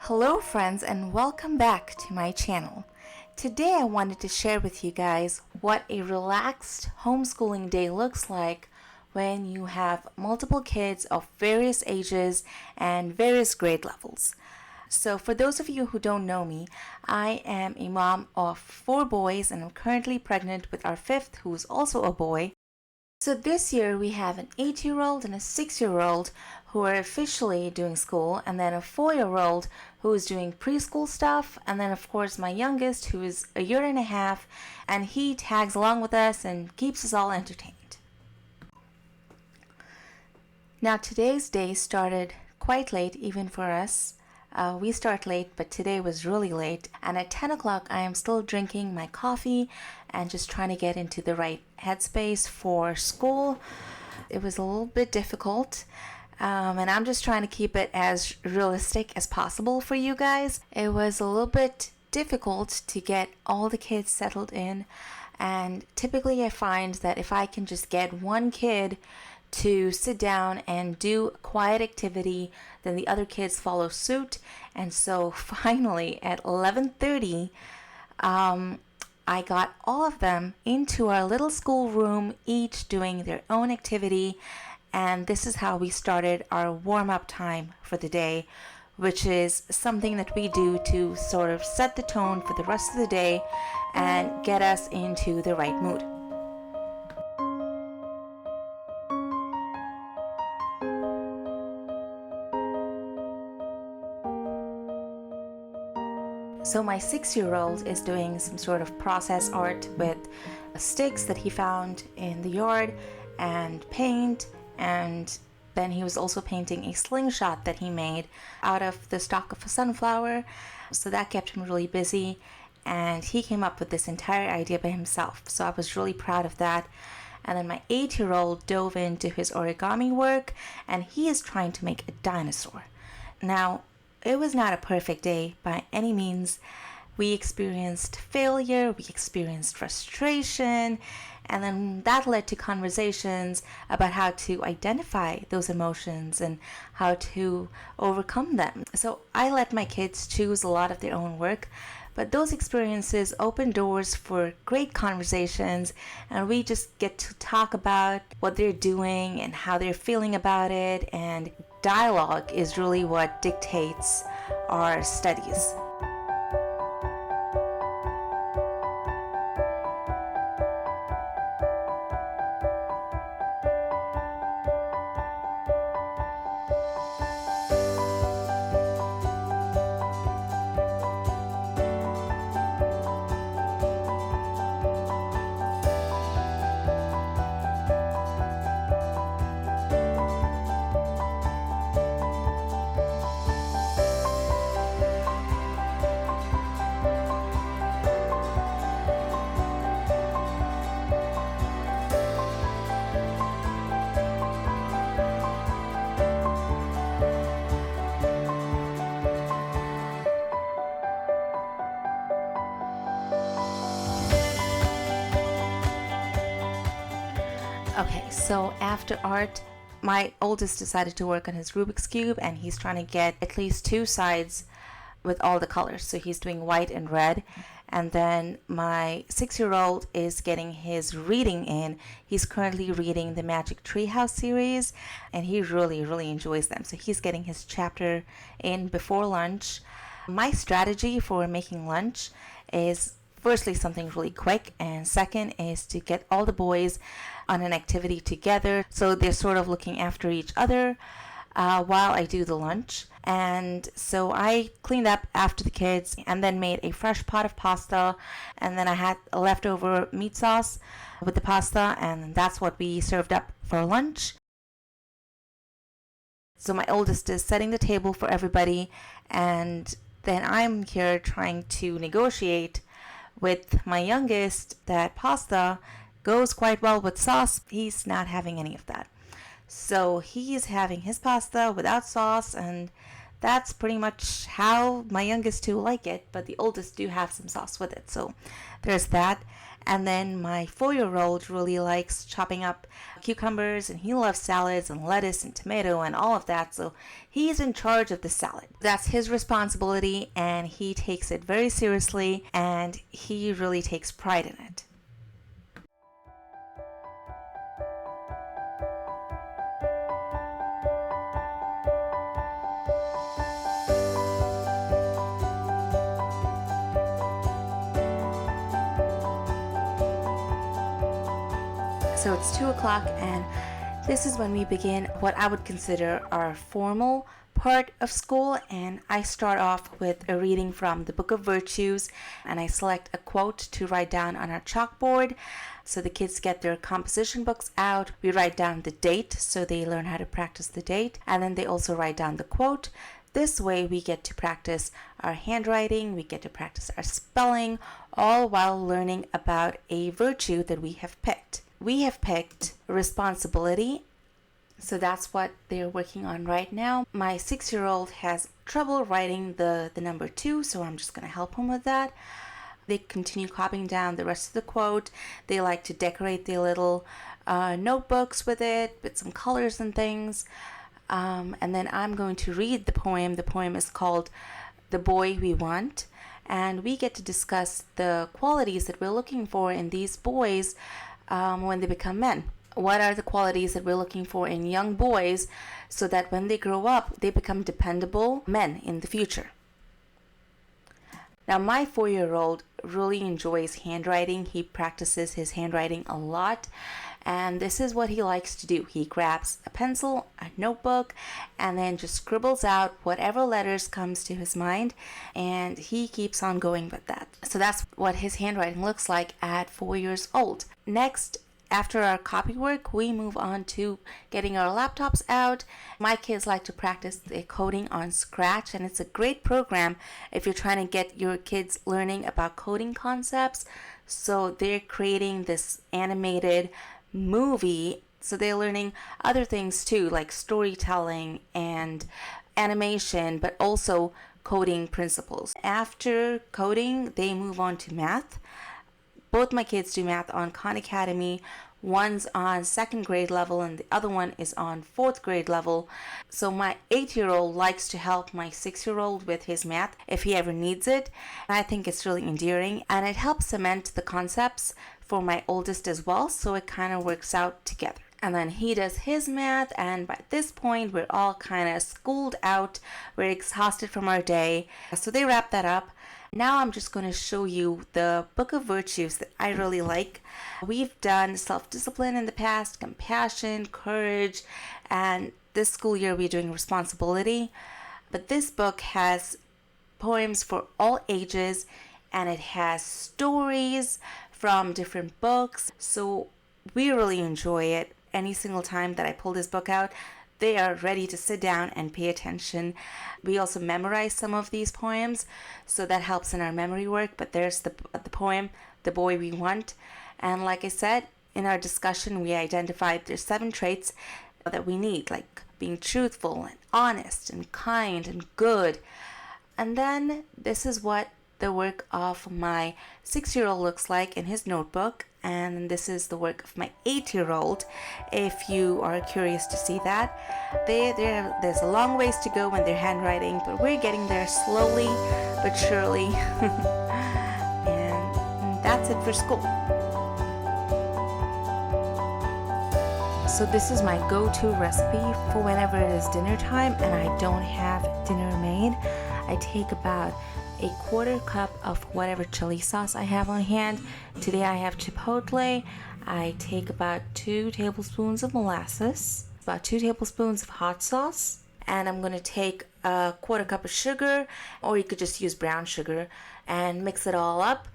Hello friends and welcome back to my channel. Today I wanted to share with you guys what a relaxed homeschooling day looks like when you have multiple kids of various ages and various grade levels. So for those of you who don't know me, I am a mom of 4 boys and I'm currently pregnant with our 5th, who is also a boy. So this year we have an 8-year-old and a 6-year-old who are officially doing school, and then a 4-year-old who is doing preschool stuff, and then of course my youngest, who is a year and a half, and he tags along with us and keeps us all entertained. Now today's day started quite late even for us. We start late, but today was really late, and at 10 o'clock I am still drinking my coffee and just trying to get into the right headspace for school. It was a little bit difficult, and I'm just trying to keep it as realistic as possible for you guys. It was a little bit difficult to get all the kids settled in, and typically I find that if I can just get one kid to sit down and do a quiet activity, then the other kids follow suit. And so finally at 11:30 I got all of them into our little school room, each doing their own activity, and this is how we started our warm-up time for the day, which is something that we do to sort of set the tone for the rest of the day and get us into the right mood. So my 6-year-old is doing some sort of process art with sticks that he found in the yard and paint, and then he was also painting a slingshot that he made out of the stalk of a sunflower. So that kept him really busy, and he came up with this entire idea by himself. So I was really proud of that. And then my 8-year-old dove into his origami work, and he is trying to make a dinosaur. Now, it was not a perfect day by any means. We experienced failure, we experienced frustration, and then that led to conversations about how to identify those emotions and how to overcome them. So I let my kids choose a lot of their own work, but those experiences open doors for great conversations, and we just get to talk about what they're doing and how they're feeling about it, and dialogue is really what dictates our studies. Okay, so after art, my oldest decided to work on his Rubik's Cube, and he's trying to get at least 2 sides with all the colors. So he's doing white and red. And then my 6-year-old is getting his reading in. He's currently reading the Magic Treehouse series, and he really enjoys them. So he's getting his chapter in before lunch. My strategy for making lunch is firstly something really quick, and second is to get all the boys on an activity together so they're sort of looking after each other while I do the lunch. And so I cleaned up after the kids and then made a fresh pot of pasta, and then I had a leftover meat sauce with the pasta, and that's what we served up for lunch. So my oldest is setting the table for everybody, and then I'm here trying to negotiate with my youngest that pasta goes quite well with sauce. He's not having any of that. So he's having his pasta without sauce, and that's pretty much how my youngest two like it, but the oldest do have some sauce with it. So there's that. And then my 4-year-old really likes chopping up cucumbers, and he loves salads and lettuce and tomato and all of that. So he's in charge of the salad. That's his responsibility, and he takes it very seriously, and he really takes pride in it. So it's 2 o'clock, and this is when we begin what I would consider our formal part of school. And I start off with a reading from the Book of Virtues, and I select a quote to write down on our chalkboard. So the kids get their composition books out. We write down the date so they learn how to practice the date, and then they also write down the quote. This way we get to practice our handwriting, we get to practice our spelling, all while learning about a virtue that we have picked. We have picked responsibility, so that's what they're working on right now. My 6-year-old has trouble writing the number 2, so I'm just going to help him with that. They continue copying down the rest of the quote. They like to decorate their little notebooks with it, with some colors and things. And then I'm going to read the poem. The poem is called The Boy We Want, and we get to discuss the qualities that we're looking for in these boys when they become men. What are the qualities that we're looking for in young boys so that when they grow up, they become dependable men in the future? Now, my 4-year-old really enjoys handwriting. He practices his handwriting a lot, and this is what he likes to do. He grabs a pencil, a notebook, and then just scribbles out whatever letters comes to his mind, and he keeps on going with that. So that's what his handwriting looks like at 4 years old. Next, after our copywork, we move on to getting our laptops out. My kids like to practice their coding on Scratch, and it's a great program if you're trying to get your kids learning about coding concepts. So they're creating this animated movie, so they're learning other things too, like storytelling and animation, but also coding principles. After coding, they move on to math. Both my kids do math on Khan Academy. One's on 2nd grade level and the other one is on 4th grade level. So my 8-year-old likes to help my 6-year-old with his math if he ever needs it. And I think it's really endearing, and it helps cement the concepts for my oldest as well, so it kind of works out together. And then he does his math, and by this point we're all kind of schooled out. We're exhausted from our day, so they wrap that up. Now I'm just going to show you the Book of Virtues that I really like. We've done self-discipline in the past, compassion, courage, and this school year we're doing responsibility. But this book has poems for all ages, and it has stories from different books. So we really enjoy it. Any single time that I pull this book out, they are ready to sit down and pay attention. We also memorize some of these poems, so that helps in our memory work. But there's the poem, The Boy We Want. And like I said, in our discussion, we identified there's 7 traits that we need, like being truthful and honest and kind and good. And then this is what the work of my 6-year-old looks like in his notebook, and this is the work of my 8-year-old, if you are curious to see that. There's a long ways to go when they're handwriting, but we're getting there slowly but surely. And that's it for school. So this is my go-to recipe for whenever it is dinner time and I don't have dinner made. I take about a 1/4 cup of whatever chili sauce I have on hand. Today I have chipotle. I take about 2 tablespoons of molasses, about 2 tablespoons of hot sauce, and I'm going to take a 1/4 cup of sugar, or you could just use brown sugar, and mix it all up.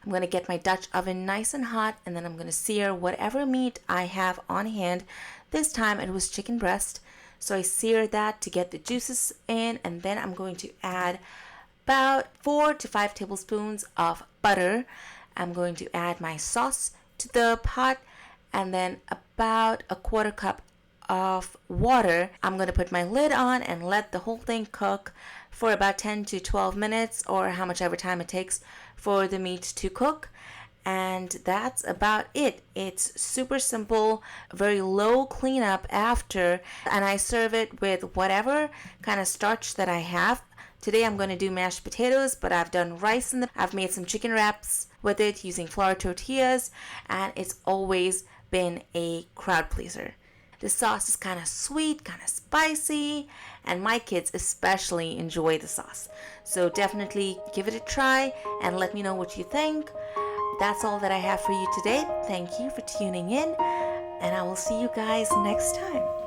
I'm going to get my Dutch oven nice and hot, and then I'm going to sear whatever meat I have on hand. This time it was chicken breast, so I seared that to get the juices in, and then I'm going to add about 4 to 5 tablespoons of butter. I'm going to add my sauce to the pot, and then about a 1/4 cup of water. I'm going to put my lid on and let the whole thing cook for about 10 to 12 minutes, or how much ever time it takes for the meat to cook. And that's about it. It's super simple, very low cleanup after, and I serve it with whatever kind of starch that I have. Today I'm going to do mashed potatoes, but I've done rice I've made some chicken wraps with it using flour tortillas, and it's always been a crowd pleaser. The sauce is kind of sweet, kind of spicy, and my kids especially enjoy the sauce. So definitely give it a try and let me know what you think. That's all that I have for you today. Thank you for tuning in, and I will see you guys next time.